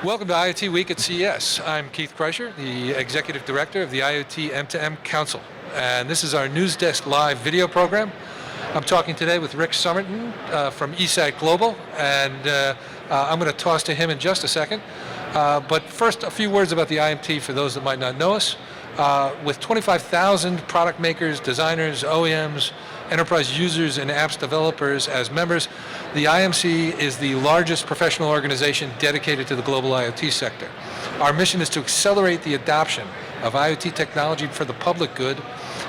Welcome to IoT Week at CES. I'm Keith Kreisher, the Executive Director of the IoT M2M Council. And this is our Newsdesk live video program. I'm talking today with Rick Somerton from eSAT Global, and I'm going to toss to him in just a second. But first, a few words about the IMT for those that might not know us. With 25,000 product makers, designers, OEMs, enterprise users, and apps developers as members, the IMC is the largest professional organization dedicated to the global IoT sector. Our mission is to accelerate the adoption of IoT technology for the public good,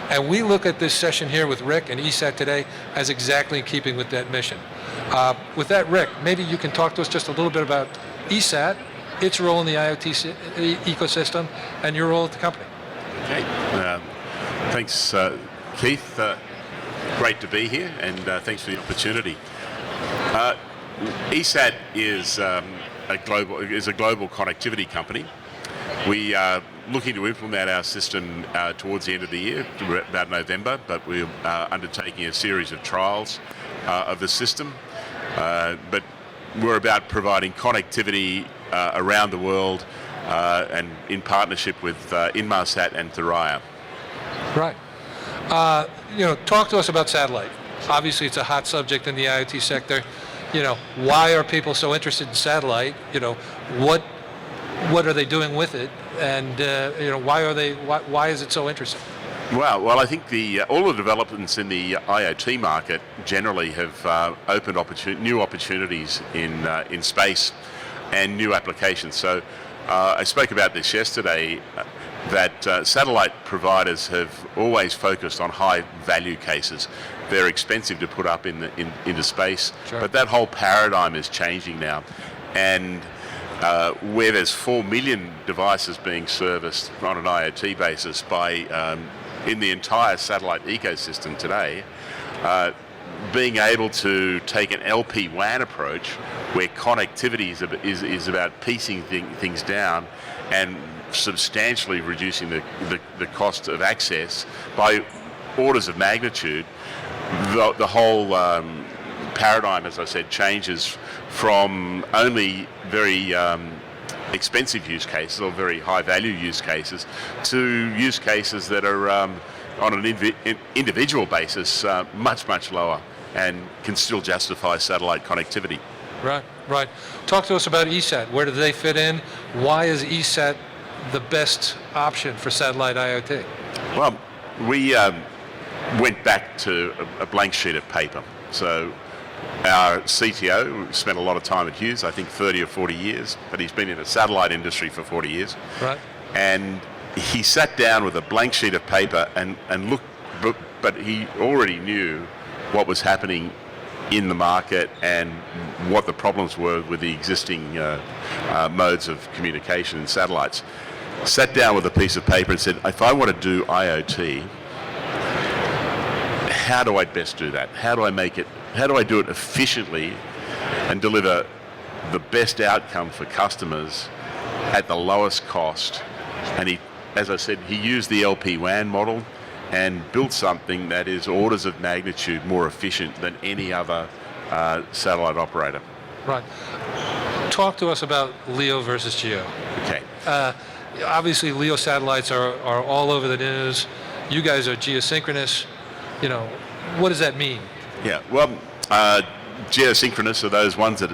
and we look at this session here with Rick and eSAT today as exactly in keeping with that mission. With that, Rick, maybe you can talk to us just a little bit about eSAT, its role in the IoT ecosystem, and your role at the company. Okay, thanks Keith. Great to be here, and thanks for the opportunity. eSAT is a global connectivity company. We are looking to implement our system towards the end of the year, about November, but we're undertaking a series of trials of the system. But we're about providing connectivity around the world and in partnership with Inmarsat and Thuraya. Right. Talk to us about satellite. Obviously, it's a hot subject in the IoT sector. Why are people so interested in satellite? What are they doing with it? And why is it so interesting? Well, I think all the developments in the IoT market generally have opened new opportunities in space and new applications. So I spoke about this yesterday. That satellite providers have always focused on high value cases. They're expensive to put up into space, sure. But that whole paradigm is changing now. And where there's 4 million devices being serviced on an IoT basis in the entire satellite ecosystem today, being able to take an LP-WAN approach where connectivity is about piecing things down and substantially reducing the cost of access by orders of magnitude, the whole paradigm, as I said, changes from only very expensive use cases or very high value use cases to use cases that are on an individual basis much lower and can still justify satellite connectivity. Right. Talk to us about eSAT. Where do they fit in? Why is eSAT the best option for satellite IoT? Well, we went back to a blank sheet of paper. So our CTO spent a lot of time at Hughes, I think 30 or 40 years, but he's been in the satellite industry for 40 years. Right. And he sat down with a blank sheet of paper and looked, but he already knew what was happening in the market and what the problems were with the existing modes of communication in satellites. Sat down with a piece of paper and said, if I want to do IoT, how do I best do that? How do I do it efficiently and deliver the best outcome for customers at the lowest cost? And as I said, he used the LP-WAN model and built something that is orders of magnitude more efficient than any other satellite operator. Right. Talk to us about LEO versus GEO. Okay. Obviously, LEO satellites are all over the news. You guys are geosynchronous. What does that mean? Yeah. Well, geosynchronous are those ones that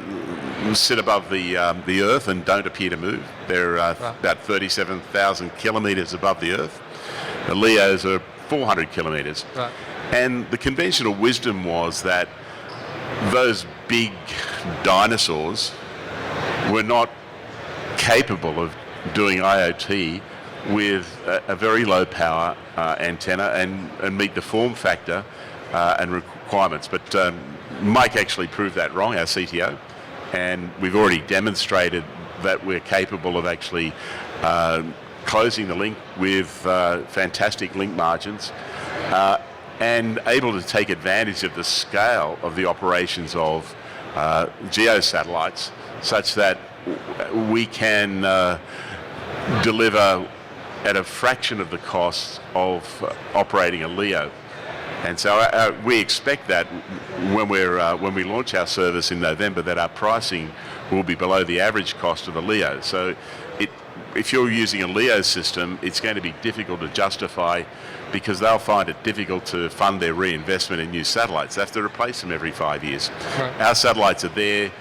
sit above the Earth and don't appear to move. They're about 37,000 kilometers above the Earth. The LEOs are 400 kilometers. Right. And the conventional wisdom was that those big dinosaurs were not capable of doing IoT with a very low power antenna and meet the form factor and requirements. But Mike actually proved that wrong, our CTO, and we've already demonstrated that we're capable of actually closing the link with fantastic link margins and able to take advantage of the scale of the operations of GEO satellites such that we can deliver at a fraction of the cost of operating a LEO. And so we expect that when we launch our service in November, that our pricing will be below the average cost of a LEO. So if you're using a LEO system, it's going to be difficult to justify because they'll find it difficult to fund their reinvestment in new satellites. They have to replace them every 5 years. Right. Our satellites are there.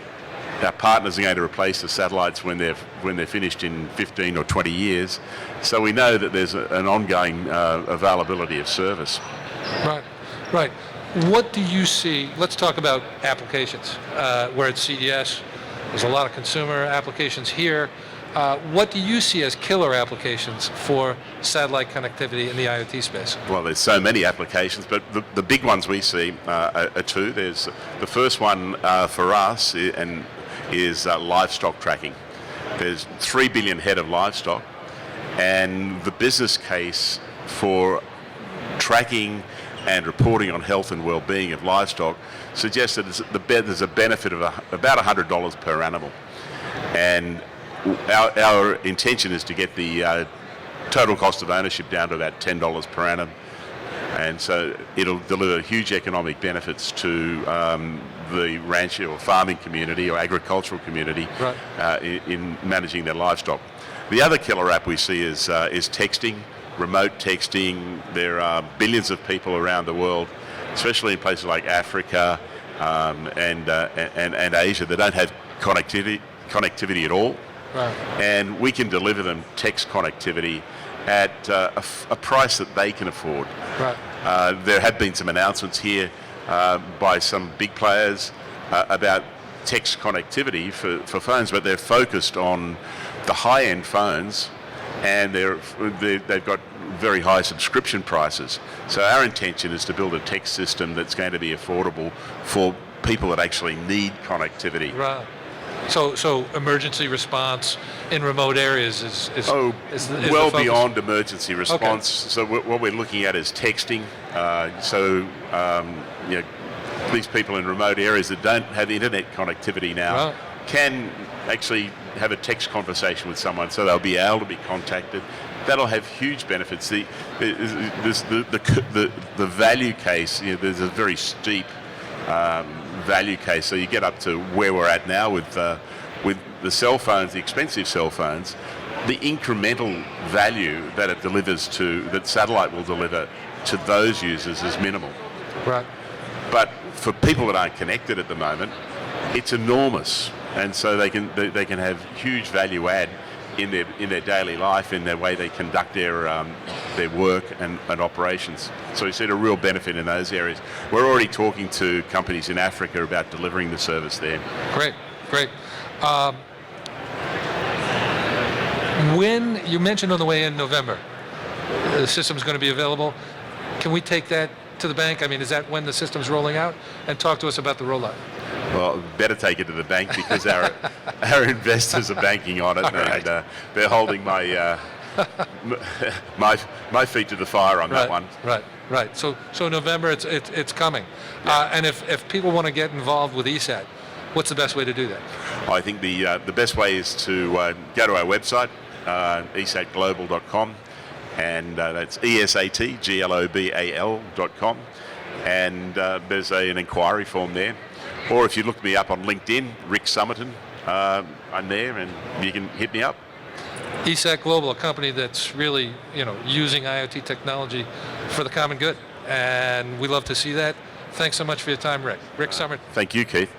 Our partners are going to replace the satellites when they're finished in 15 or 20 years. So we know that there's an ongoing availability of service. Right, right. What do you see? Let's talk about applications. We're at CES. There's a lot of consumer applications here. What do you see as killer applications for satellite connectivity in the IoT space? Well, there's so many applications, but the big ones we see are two. There's the first one for us is livestock tracking. There's 3 billion head of livestock, and the business case for tracking and reporting on health and well-being of livestock suggests that there's a benefit of about $100 per animal. And our intention is to get the total cost of ownership down to about $10 per annum. And so it'll deliver huge economic benefits to the rancher or farming community or agricultural community right. In managing their livestock. The other killer app we see is texting, remote texting. There are billions of people around the world, especially in places like Africa and Asia, that don't have connectivity at all. Right. And we can deliver them text connectivity at a price that they can afford. Right. There have been some announcements here by some big players about text connectivity for phones, but they're focused on the high-end phones, and they've got very high subscription prices. So our intention is to build a text system that's going to be affordable for people that actually need connectivity. Right. So emergency response in remote areas is well beyond emergency response. Okay. So what we're looking at is texting. These people in remote areas that don't have internet connectivity now right. can actually have a text conversation with someone, so they'll be able to be contacted. That'll have huge benefits. The value case, there's a very steep value case. So you get up to where we're at now with the cell phones, the expensive cell phones. The incremental value that it delivers that satellite will deliver to those users is minimal. Right. But for people that aren't connected at the moment, it's enormous, and so they can have huge value add in their daily life, in their way they conduct their work and operations. So we see a real benefit in those areas. We're already talking to companies in Africa about delivering the service there. Great. When you mentioned on the way in November, the system's going to be available. Can we take that to the bank? I mean, is that when the system's rolling out? And talk to us about the rollout. Well, better take it to the bank because our investors are banking on it, right. And they're holding my feet to the fire on that one. Right. So November, it's coming. Yeah. And if people want to get involved with eSAT, what's the best way to do that? I think the best way is to go to our website, esatglobal.com, and that's eSAT global.com, and there's an inquiry form there. Or if you look me up on LinkedIn, Rick Somerton, I'm there, and you can hit me up. eSAT Global, a company that's really, using IoT technology for the common good, and we love to see that. Thanks so much for your time, Rick. Rick Somerton. Thank you, Keith.